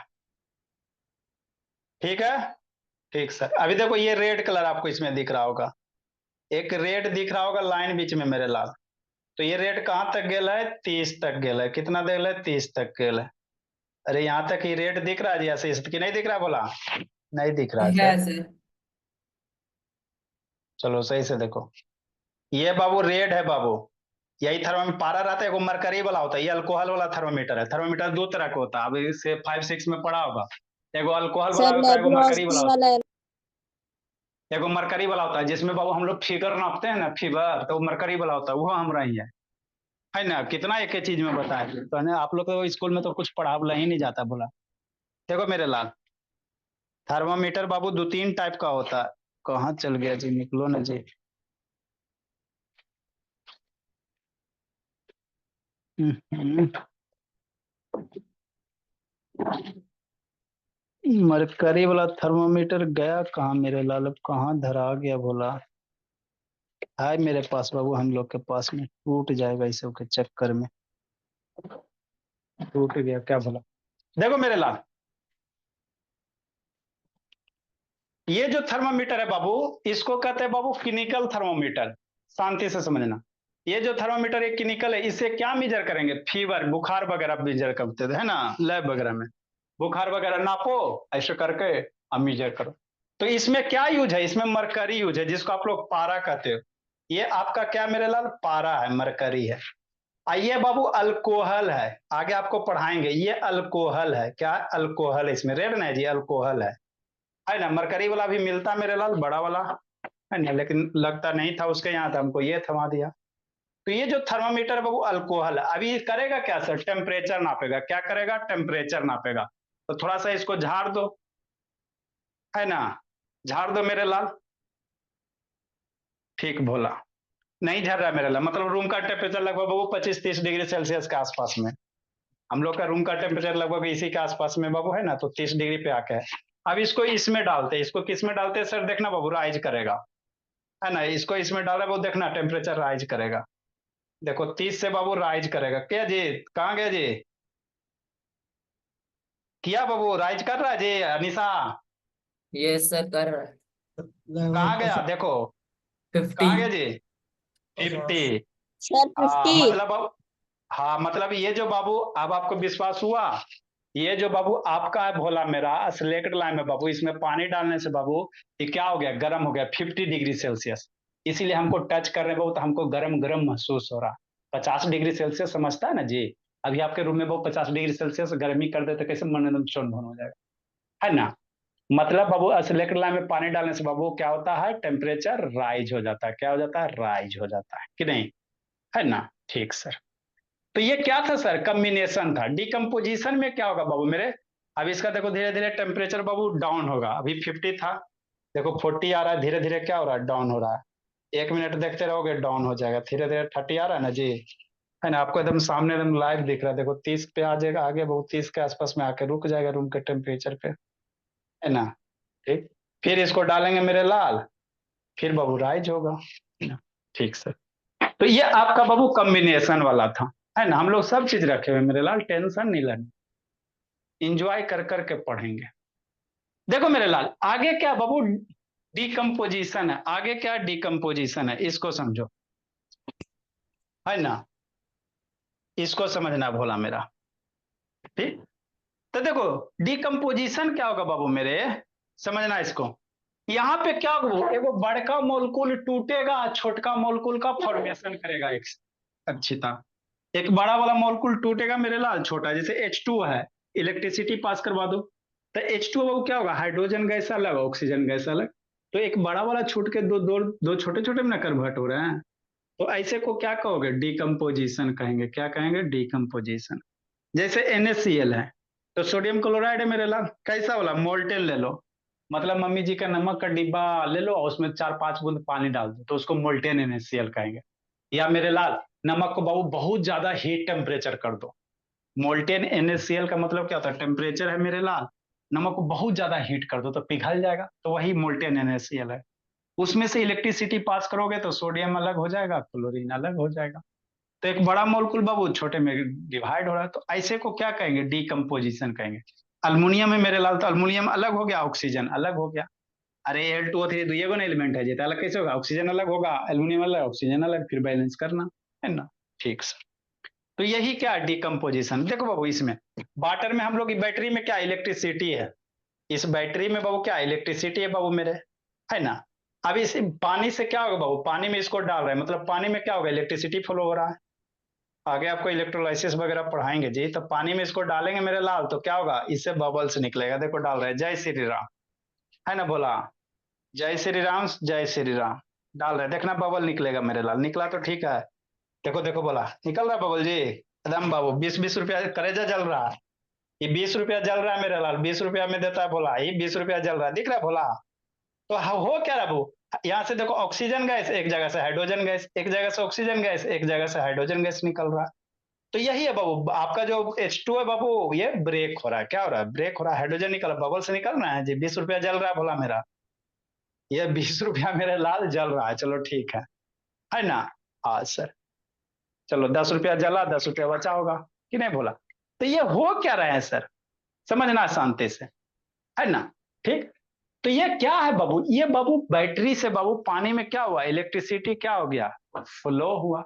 ठीक है, ठीक सर। अभी देखो ये रेड कलर आपको इसमें दिख रहा होगा, एक रेड दिख रहा होगा लाइन बीच में मेरे लाल। तो ये रेड कहाँ तक गेल है? 30 तक गेल है। कितना गेल है? 30 तक गेल है। अरे यहाँ तक ही रेड दिख रहा है जी आशीष की नहीं दिख रहा? बोला नहीं दिख रहा है है सर। सर। चलो सही से देखो, ये बाबू रेड है बाबू। यही थर्मामीटर पारा रहता है, एगो मरकरी वाला होता है, ये अल्कोहल वाला थर्मामीटर है। थर्मामीटर दो तरह का होता है, अब इसे 5 6 में पढ़ा होगा। एगो अल्कोहल वाला सर होता है, एगो मरकरी वाला लेबोरेटरी होता वाला है। है। एगो मरकरी वाला होता है जिसमें बाबू हम लोग फीवर नापते हैं ना, फीवर, तो वो मरकरी वाला होता है, वो हमारा ही है ना। कितना एक ही चीज में बताया तो है, आप लोग को स्कूल में तो कुछ पढ़ावला ही नहीं जाता बोला। देखो मेरे लाल, थर्मामीटर बाबू 2 3 टाइप का होता है। कहाँ चल गया जी? निकलो ना जी। हम्म। मरकरी वाला थर्मामीटर गया कहाँ मेरे लाल? अब कहाँ धरा गया बोला? है मेरे पास बाबू, हम लोग के पास में। टूट जाएगा इस सब के चक्कर में। टूट गया क्या बोला? देखो मेरे लाल, ये जो थर्मामीटर है बाबू, इसको कहते हैं बाबू क्लिनिकल थर्मामीटर। शांति से समझना, ये जो थर्मामीटर एक क्लिनिकल है, इससे क्या मेजर करेंगे? फीवर, बुखार वगैरह मेजर करते थे, है ना, लैब वगैरह में। बुखार वगैरह नापो ऐसे करके, अब मेजर करो। तो इसमें क्या यूज है? इसमें मरकरी यूज है, जिसको आप लोग पारा कहते हो। ये आपका क्या मेरे लाल? पारा है, मरकरी है। ये बाबू अल्कोहल है, आगे आपको पढ़ाएंगे। ये अल्कोहल है। क्या? अल्कोहल है। इसमें रेड नहीं जी, अल्कोहल है ना। मरकरी वाला भी मिलता मेरे लाल, बड़ा वाला, है ना, लेकिन लगता नहीं था उसके यहाँ था, हमको ये थमा दिया। तो ये जो थर्मामीटर है बाबू अल्कोहल है। अभी करेगा क्या सर? टेम्परेचर नापेगा। क्या करेगा? टेम्परेचर नापेगा। तो थोड़ा सा इसको झाड़ दो, है ना, झाड़ दो मेरे लाल। ठीक भोला, नहीं झड़ रहा मेरे लाल। मतलब रूम का टेम्परेचर लगभग बाबू 25 30 डिग्री सेल्सियस के आसपास में। हम लोग का रूम का टेम्परेचर लगभग इसी के आसपास में बाबू, है ना, तो 30 डिग्री पे आके है। अब इसको इसमें डालते हैं। इसको किस में डालते हैं सर? देखना बाबू, राइज करेगा, है ना। इसको इसमें डाला वो, देखना टेम्परेचर राइज करेगा। देखो 30 से बाबू राइज करेगा। क्या जी? कहाँ गया जी? किया बाबू? राइज कर रहा है जी अनिशा? ये सर कर रहा है। कहाँ गया? देखो कहाँ 50। गया जी? 50। सर 50। मतलब अब, हाँ मतलब ये जो बाबू, अब आपको विश्वास हुआ? ये जो बाबू आपका है भोला मेरा सिलेक्ट लाइन में बाबू, इसमें पानी डालने से बाबू ये क्या हो गया? गर्म हो गया 50 डिग्री सेल्सियस। इसीलिए हमको टच कर रहे बाबू, तो हमको गर्म गर्म महसूस हो रहा। 50 डिग्री सेल्सियस समझता है ना जी? अभी आपके रूम में वो 50 डिग्री सेल्सियस गर्मी कर देते कैसे मन एकदम चुनमुन हो जाएगा, है ना। मतलब बाबू सिलेक्ट लाइन में पानी डालने से बाबू क्या होता है, टेम्परेचर राइज हो जाता है, क्या हो जाता है, राइज हो जाता है कि नहीं, है ना। ठीक सर। तो ये क्या था सर, कम्बिनेशन था। डिकम्पोजिशन में क्या होगा बाबू मेरे, अब इसका देखो धीरे धीरे टेम्परेचर बाबू डाउन होगा, अभी 50 था, देखो 40 आ रहा है, धीरे धीरे क्या हो रहा है, डाउन हो रहा है। 1 मिनट देखते रहोगे डाउन हो जाएगा, धीरे धीरे 30 आ रहा है ना जी, है ना, आपको एकदम सामने एकदम लाइव दिख रहा है, देखो 30 पे आ जाएगा, आगे बहुत 30 के आसपास में आके रुक जाएगा रूम के टेम्परेचर पे, है ना। ठीक, फिर इसको डालेंगे मेरे लाल, फिर बाबू राइज होगा, है ना। ठीक सर। तो ये आपका बाबू कॉम्बिनेशन वाला था, है ना। हम लोग सब चीज रखे हुए मेरे लाल, टेंशन नहीं लेना, इंजॉय कर करके पढ़ेंगे। देखो मेरे लाल आगे क्या बाबू, डिकम्पोजिशन है, आगे क्या डिकम्पोजिशन है, इसको समझो, है ना, इसको समझना भोला मेरा। ठीक, तो देखो डिकम्पोजिशन क्या होगा बाबू मेरे, समझना इसको। यहाँ पे क्या होगा, एगो बड़का मोलकुल टूटेगा, छोटका मोलकुल का फॉर्मेशन करेगा एक अच्छीता, एक बड़ा वाला मोलकुल टूटेगा मेरे लाल, छोटा, जैसे H2 है, इलेक्ट्रिसिटी पास करवा दो तो H2 बाबू क्या होगा, हाइड्रोजन गैस अलग, ऑक्सीजन गैस अलग, तो एक बड़ा वाला छूट के दो दो दो छोटे छोटे में ना कन्वर्ट हो रहे हैं, तो ऐसे को क्या कहोगे, डिकम्पोजिशन कहेंगे, क्या कहेंगे, डिकम्पोजिशन। जैसे NaCl है, तो सोडियम क्लोराइड है मेरे लाल, कैसा वाला, मोल्टेन ले लो, मतलब मम्मी जी का नमक का डिब्बा ले लो और उसमें 4-5 बूंद पानी डाल दो तो उसको मोल्टेन NaCl कहेंगे। या मेरे लाल नमक को बाबू बहुत ज्यादा हीट टेम्परेचर कर दो, मोल्टेन NaCl का मतलब क्या होता है, टेम्परेचर है मेरे लाल, नमक को बहुत ज्यादा हीट कर दो तो पिघल जाएगा, तो वही मोल्टेन NaCl है। उसमें से इलेक्ट्रिसिटी पास करोगे तो सोडियम अलग हो जाएगा, क्लोरीन अलग हो जाएगा, तो एक बड़ा मोलकुल बाबू छोटे में डिवाइड हो रहा है, तो ऐसे को क्या कहेंगे, डिकम्पोजिशन कहेंगे। अल्मोनियम है मेरे लाल, तो अल्मोनियम अलग हो गया, ऑक्सीजन अलग हो गया, अरे Al2O3 दुइये गो ना एलिमेंट है जी, तो अलग कैसे होगा, ऑक्सीजन अलग होगा, एल्यूमिनियम अलग, ऑक्सीजन अलग, फिर बैलेंस करना, है ना। ठीक सर। तो यही क्या डिकम्पोजिशन, देखो बाबू इसमें वाटर में हम लोग की बैटरी में क्या इलेक्ट्रिसिटी है, इस बैटरी में बाबू क्या इलेक्ट्रिसिटी है बाबू मेरे, है ना। अब इस पानी से क्या होगा बाबू, पानी में इसको डाल रहे हैं, मतलब पानी में क्या होगा, इलेक्ट्रिसिटी फ्लो हो रहा है, आगे आपको इलेक्ट्रोलाइसिस वगैरह पढ़ाएंगे जी, तो पानी में इसको डालेंगे मेरे लाल, तो क्या होगा, इससे बबल्स निकलेगा, देखो डाल रहे हैं, जय श्री राम, है ना, बोला जय श्री राम, जय श्री राम, डाल रहे, देखना बबल निकलेगा मेरे लाल, निकला तो ठीक है, देखो देखो बोला निकल रहा है बबल जी, एकदम बाबू 20-20 रुपया करेजा जल रहा है, ये 20 रुपया जल रहा है मेरे लाल, 20 रुपया में देता है बोला, ये 20 रुपया जल रहा है, दिख रहा है बोला। तो हो क्या रहा वो, यहाँ से देखो ऑक्सीजन गैस एक जगह से, हाइड्रोजन गैस एक जगह से, ऑक्सीजन गैस एक जगह से, हाइड्रोजन गैस निकल रहा है, तो यही है बाबू आपका जो H2 है बाबू, ये ब्रेक हो रहा है, क्या हो रहा है, ब्रेक हो रहा है, हाइड्रोजन निकल बबल से निकल रहा है जी, 20 रुपया जल रहा है बोला मेरा, ये 20 रुपया मेरे लाल जल रहा है, चलो ठीक है ना। हाँ सर, चलो 10 रुपया जला, 10 रुपया बचा होगा कि नहीं बोला, तो ये हो क्या रहे हैं सर, समझना शांति से, है ना। ठीक, तो ये क्या है बाबू, ये बाबू बैटरी से बाबू पानी में क्या हुआ, इलेक्ट्रिसिटी क्या हो गया, फ्लो हुआ,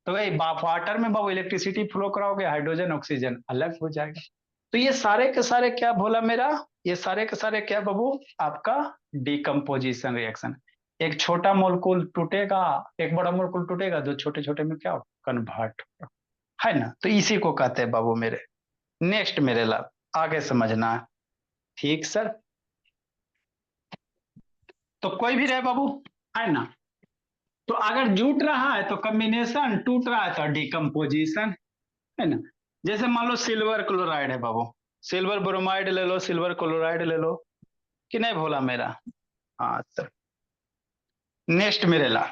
तो भाई वाटर में बाबू इलेक्ट्रिसिटी फ्लो कराओगे, हाइड्रोजन ऑक्सीजन अलग हो जाएगा, तो ये सारे के सारे क्या बोला मेरा, ये सारे के सारे क्या बाबू, आपका डिकम्पोजिशन रिएक्शन, एक छोटा मोलकुल टूटेगा, एक बड़ा मोलकुल टूटेगा, दो छोटे छोटे में क्या कन्वर्ट होगा, है ना, तो इसी को कहते हैं बाबू मेरे। नेक्स्ट मेरे लाल आगे समझना है, ठीक सर। तो कोई भी रहे बाबू, है ना, तो अगर जुट रहा है तो कॉम्बिनेशन, टूट रहा है तो डिकम्पोजिशन, है ना। जैसे मान लो सिल्वर क्लोराइड है बाबू, सिल्वर ब्रोमाइड ले लो, सिल्वर क्लोराइड ले लो, कि नहीं भोला मेरा। हाँ सर, नेक्स्ट मेरे ला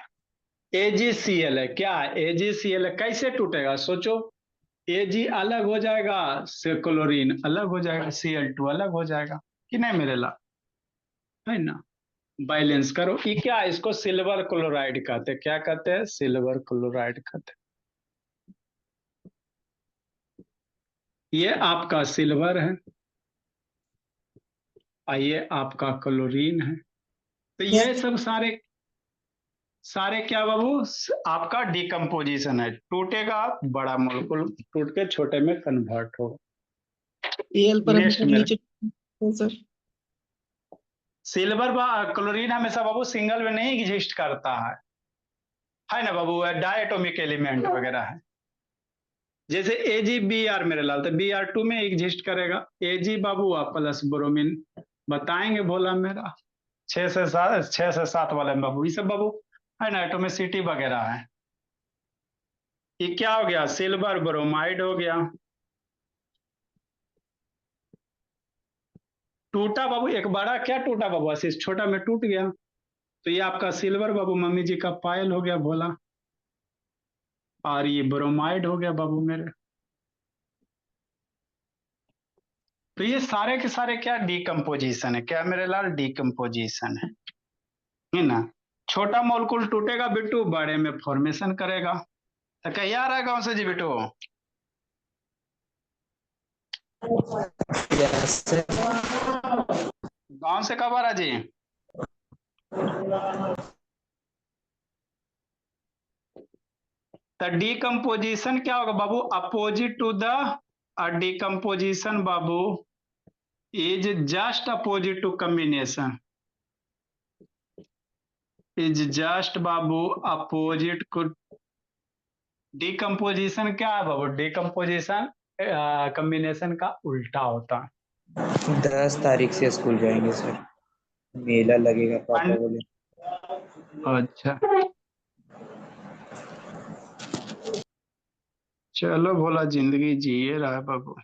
AgCl है, क्या AgCl है, कैसे टूटेगा सोचो, Ag अलग हो जाएगा, से क्लोरीन अलग हो जाएगा, Cl2 अलग हो जाएगा, कि नहीं मेरे ला, है ना। बैलेंस करो, ये क्या है, इसको सिल्वर क्लोराइड कहते हैं, क्या कहते हैं, सिल्वर क्लोराइड कहते हैं। ये आपका सिल्वर है और ये आपका क्लोरीन है, तो ये सब सारे सारे क्या बाबू, आपका डिकम्पोजिशन है, टूटेगा बड़ा मोलकुल टूट के छोटे में कन्वर्ट होगा। एल पर नेक्स्ट मेरे नीचे सर। सिल्वर क्लोरीन हमेशा बाबू सिंगल में नहीं एग्जिस्ट करता है ना बाबू, डायटोमिक एलिमेंट वगैरह है, जैसे AgBr मेरे लाल, तो Br2 में एग्जिस्ट करेगा Ag बाबू प्लस ब्रोमीन, बताएंगे बोला मेरा 6 से 7 वाले में बाबू, ये सब बाबू है ना एटोमिसिटी वगैरह है। ये क्या हो गया, सिल्वर ब्रोमाइड हो गया। टूटा बाबू, एक बड़ा क्या टूटा बाबू, आशीष छोटा में टूट गया, तो ये आपका सिल्वर बाबू मम्मी जी का पायल हो गया भोला, और ये ब्रोमाइड हो गया बाबू मेरे। तो ये सारे के सारे क्या डीकम्पोजिशन है, क्या मेरे लाल डीकम्पोजिशन है ना। छोटा मॉलिक्यूल टूटेगा बिट्टू, बड़े में फॉर्मेशन करेगा। तो कहीं आ रहा है गाँव से जी बिट्टू? Yes sir. गाँव से कब आ रहा जी? तो डीकम्पोजिशन क्या होगा बाबू, अपोजिट टू द डीकम्पोजिशन बाबू is just opposite to combination, is just बाबू अपोजिट को। डीकम्पोजिशन क्या है बाबू, डीकम्पोजिशन कम्बिनेशन का उल्टा होता है। 10 तारीख से स्कूल जाएंगे सर, मेला लगेगा पापा बोले। अच्छा चलो भोला, जिंदगी जिए रहा है बाबू।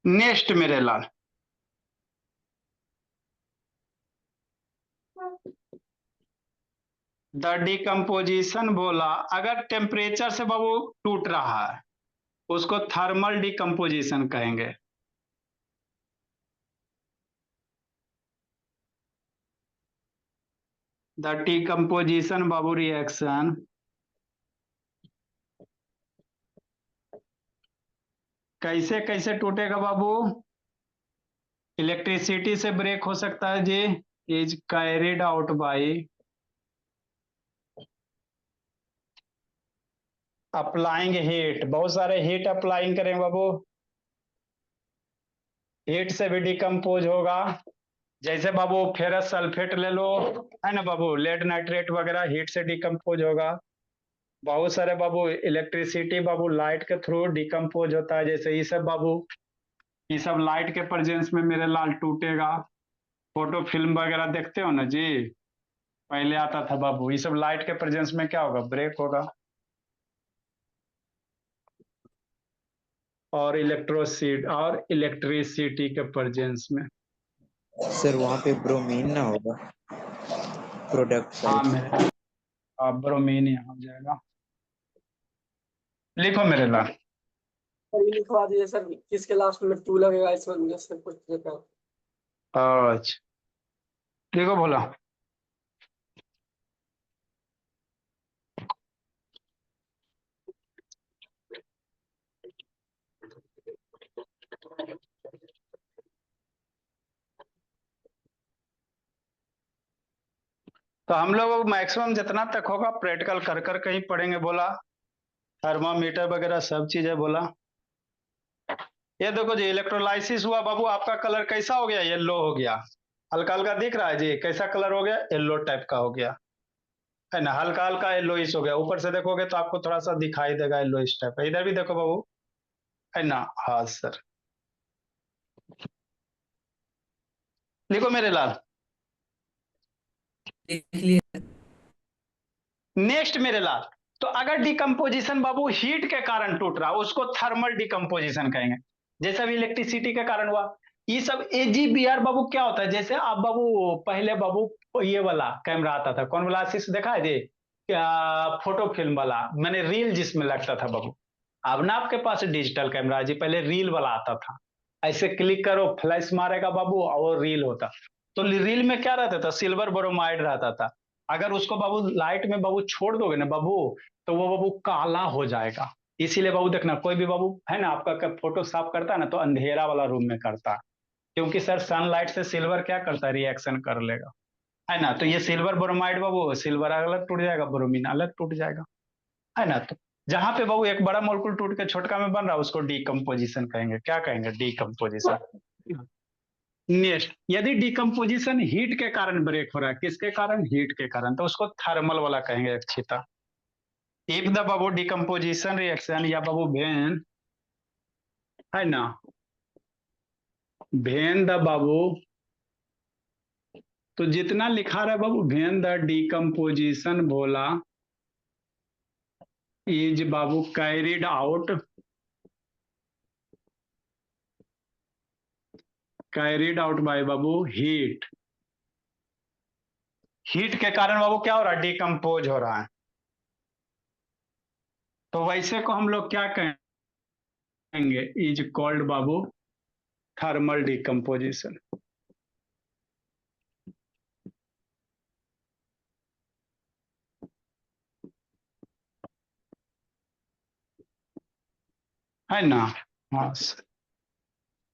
नेक्स्ट मेरे लाल, द डिकम्पोजिशन बोला, अगर टेम्परेचर से बाबू टूट रहा है उसको थर्मल डिकम्पोजिशन कहेंगे। द डिकम्पोजिशन बाबू रिएक्शन कैसे कैसे टूटेगा बाबू, इलेक्ट्रिसिटी से ब्रेक हो सकता है जी, is carried out by applying heat, बहुत सारे हीट अप्लाइंग करें बाबू, हीट से भी डिकम्पोज होगा। जैसे बाबू फेरस सल्फेट ले लो, है ना बाबू, लेड नाइट्रेट वगैरह हीट से डिकम्पोज होगा। बहुत सारे बाबू इलेक्ट्रिसिटी बाबू लाइट के थ्रू डिकम्पोज होता है, जैसे ये सब बाबू, ये सब लाइट के प्रेजेंस में मेरे लाल टूटेगा। फोटो फिल्म वगैरह देखते हो ना जी, पहले आता था बाबू, ये सब लाइट के प्रेजेंस में क्या होगा, ब्रेक होगा। और इलेक्ट्रिसिटी के प्रेजेंस में। सर वहाँ पे ब्रोमीन ना होगा प्रोडक्ट हाँ साइड। मेरे, ब्रोमीन यहाँ हो जाएगा। लिखो मेरे लाल, ये लिखवा दीजिए सर, किसके लास्ट में 2 लगेगा इसमें, मुझे सर कुछ देखा। अच्छा देखो बोला, तो हम लोग मैक्सिमम जितना तक होगा प्रैक्टिकल कर कर कहीं पढ़ेंगे बोला, थर्मामीटर वगैरह सब चीजें बोला। ये देखो जी, इलेक्ट्रोलाइसिस हुआ बाबू, आपका कलर कैसा हो गया, येलो हो गया, हल्का हल्का दिख रहा है जी, कैसा कलर हो गया, येलो टाइप का हो गया, है ना, हल्का हल्का येलोइश हो गया। ऊपर से देखोगे तो आपको थोड़ा सा दिखाई देगा येलोइश टाइप का, इधर भी देखो बाबू, है ना। हाँ सर, लिखो मेरे लाल। लिख लिए। नेक्स्ट मेरे लाल, तो अगर डिकम्पोजिशन बाबू हीट के कारण टूट रहा उसको थर्मल डिकम्पोजिशन कहेंगे, जैसे अभी इलेक्ट्रिसिटी के कारण हुआ। ये सब AgBr बाबू क्या होता है, जैसे आप बाबू पहले बाबू ये वाला कैमरा आता था, कौन वाला आशीष देखा है जी, क्या फोटो फिल्म वाला, मैंने रील जिसमें लगता था बाबू। अब ना आपके पास डिजिटल कैमरा जी, पहले रील वाला आता था, ऐसे क्लिक करो फ्लैश मारेगा बाबू और रील होता। तो रील में क्या रहता था, सिल्वर ब्रोमाइड रहता था। अगर उसको बाबू लाइट में बाबू छोड़ दोगे ना बाबू, तो वो बाबू काला हो जाएगा। इसीलिए बाबू देखना, कोई भी बाबू है ना आपका फोटो साफ करता है ना, तो अंधेरा वाला रूम में करता है, क्योंकि सर सनलाइट से सिल्वर क्या करता है, रिएक्शन कर लेगा, है ना। तो ये सिल्वर ब्रोमाइड बाबू, सिल्वर अलग टूट जाएगा, ब्रोमीन अलग टूट जाएगा, है ना। तो जहां पे बाबू एक बड़ा मॉलिक्यूल टूट के छोटका में बन रहा है उसको डीकम्पोजिशन कहेंगे, क्या कहेंगे, डीकम्पोजिशन। नेक्स्ट, यदि डिकम्पोजिशन हीट के कारण ब्रेक हो रहा है, किसके कारण? हीट के कारण, तो उसको थर्मल वाला कहेंगे Akshita. If the Babu decomposition reaction या बाबू वेन, है ना, वेन द बाबू, तो जितना लिखा रहा है बाबू, वेन द डिकम्पोजिशन बोला is Babu carried out, carried out by Babu heat. Heat के कारण बाबू क्या हो रहा है? डिकम्पोज हो रहा है। तो वैसे को हम लोग क्या कहेंगे? Is called Babu thermal decomposition. है ना? हाँ,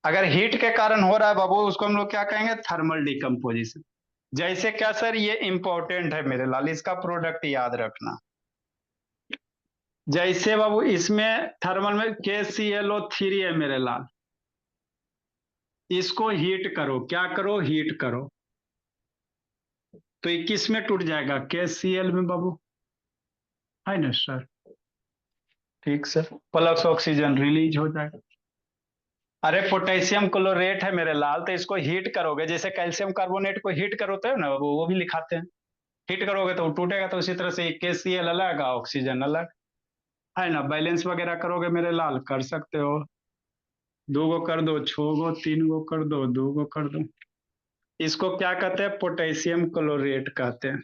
अगर हीट के कारण हो रहा है बाबू, उसको हम लोग क्या कहेंगे? Thermal decomposition. जैसे क्या सर, ये इंपॉर्टेंट है मेरे लाल, इसका प्रोडक्ट याद रखना। जैसे बाबू इसमें थर्मल में KClO3 है मेरे लाल, इसको हीट करो, क्या करो? हीट करो, तो ये किस में टूट जाएगा? KCl में बाबू, है ना सर? ठीक सर, प्लस ऑक्सीजन रिलीज हो जाएगा। अरे पोटेशियम क्लोरेट है मेरे लाल, तो इसको हीट करोगे, जैसे कैल्शियम कार्बोनेट को हीट करोते हो ना बाबू, वो भी लिखाते हैं। हीट करोगे तो टूटेगा, तो उसी तरह से KCl अलग, ऑक्सीजन अलग, है ना? बैलेंस वगैरह करोगे मेरे लाल, कर सकते हो। 2 गो कर दो 6 गो, 3 गो कर दो 2 गो कर दो। इसको क्या कहते हैं? पोटेशियम क्लोरेट कहते हैं।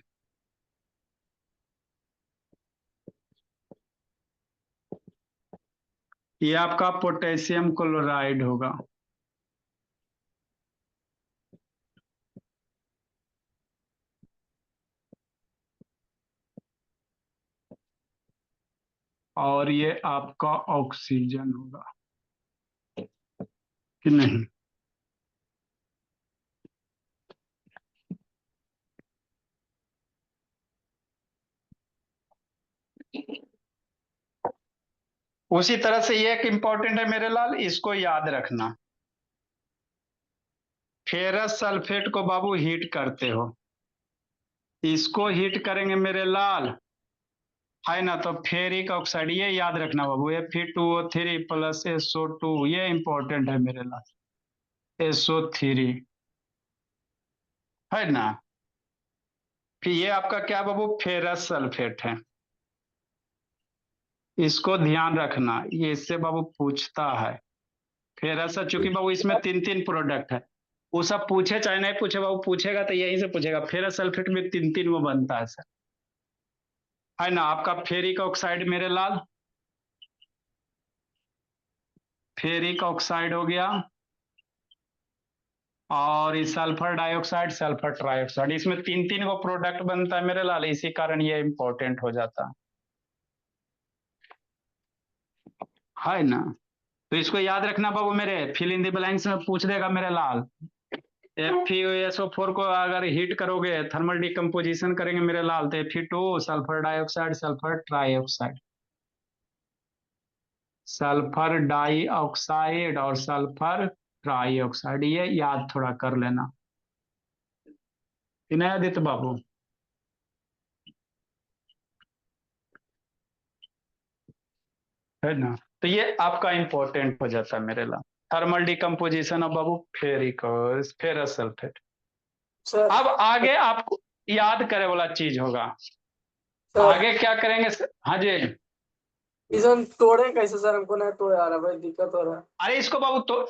ये आपका पोटेशियम क्लोराइड होगा। और ये आपका ऑक्सीजन होगा कि नहीं? उसी तरह से ये एक इंपॉर्टेंट है मेरे लाल, इसको याद रखना। फेरस सल्फेट को बाबू हीट करते हो, इसको हीट करेंगे मेरे लाल, है ना? तो फेरिक ऑक्साइड, ये याद रखना बाबू, Fe2O3 प्लस SO2, ये इंपॉर्टेंट है मेरे लाल, SO3, है ना? फिर ये आपका क्या बाबू? फेरस सल्फेट है, इसको ध्यान रखना, ये इससे बाबू पूछता है। फेरस, चूंकि बाबू इसमें 3 प्रोडक्ट है, वो सब पूछे चाहे नहीं पूछे बाबू, पूछेगा तो यहीं से पूछेगा। फेरस सल्फेट में 3 वो बनता है सर, है ना? आपका फेरिक ऑक्साइड मेरे लाल, फेरिक ऑक्साइड हो गया, और ये सल्फर डाइऑक्साइड, सल्फर ट्राइऑक्साइड, इसमें 3 को प्रोडक्ट बनता है मेरे लाल, इसी कारण ये इंपॉर्टेंट हो जाता है ना? तो इसको याद रखना बाबू मेरे, फिल इन द ब्लैंक्स में पूछ देगा मेरे लाल। FeSO4 को अगर हीट करोगे, थर्मल डिकम्पोजिशन करेंगे मेरे लाल, तो Fe2, sulphur dioxide, sulphur trioxide, sulphur dioxide और सल्फर ट्राइऑक्साइड, ये याद थोड़ा कर लेना। इनायत बाबू, है ना? तो ये आपका इंपॉर्टेंट हो जाता है मेरे लाल, थर्मल डिकम्पोजिशन ऑफ बाबू फेरिक और फेरस सल्फेट। सर अब आगे आपको याद करे वाला चीज होगा, सर आगे क्या करेंगे? हाँ जी, इसे हम तोड़े कैसे सर? हमको नहीं तोड़े आ रहा भाई, दिक्कत हो रहा है। अरे इसको बाबू तो,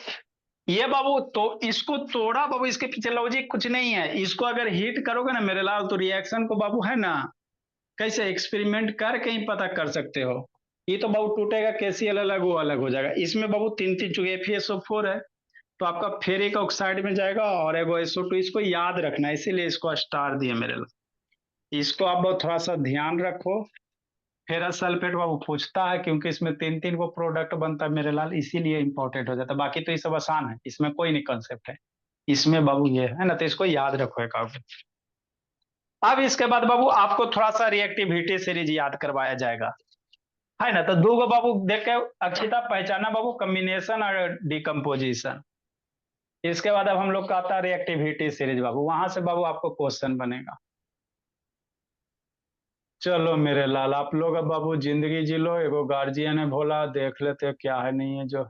ये बाबू तो इसको तोड़ा बाबू, इसके पीछे लॉजिक कुछ नहीं है। इसको अगर हीट करोगे ना मेरे लाल, तो रिएक्शन को बाबू, है ना, कैसे एक्सपेरिमेंट करके ही पता कर सकते हो। ये तो बाबू टूटेगा, KCl अलग, वो अलग हो जाएगा। इसमें बाबू 3 चूंकि FeSO4 है, तो आपका फेरिक ऑक्साइड में जाएगा, और एगो SO2, इसको याद रखना, इसीलिए इसको स्टार दिए मेरे लाल। इसको आप थोड़ा सा ध्यान रखो। फेरस सल्फेट बाबू पूछता है, क्योंकि इसमें 3 को प्रोडक्ट बनता है मेरे लाल, इसीलिए इंपॉर्टेंट हो जाता है। बाकी तो ये सब आसान है, इसमें कोई नहीं कंसेप्ट है, इसमें बाबू ये है ना, तो इसको याद रखो एक आप। अब इसके बाद बाबू आपको थोड़ा सा रिएक्टिविटी सीरीज याद करवाया जाएगा, है ना? तो 2 बाबू देख के अक्षिता पहचाना बाबू, कम्बिनेशन और डिकम्पोजिशन। इसके बाद अब हम लोग का आता है रिएक्टिविटी सीरीज बाबू, वहां से बाबू आपको क्वेश्चन बनेगा। चलो मेरे लाल, आप लोग अब बाबू जिंदगी जी लो, एगो गार्जियन है भोला, देख लेते क्या है नहीं है जो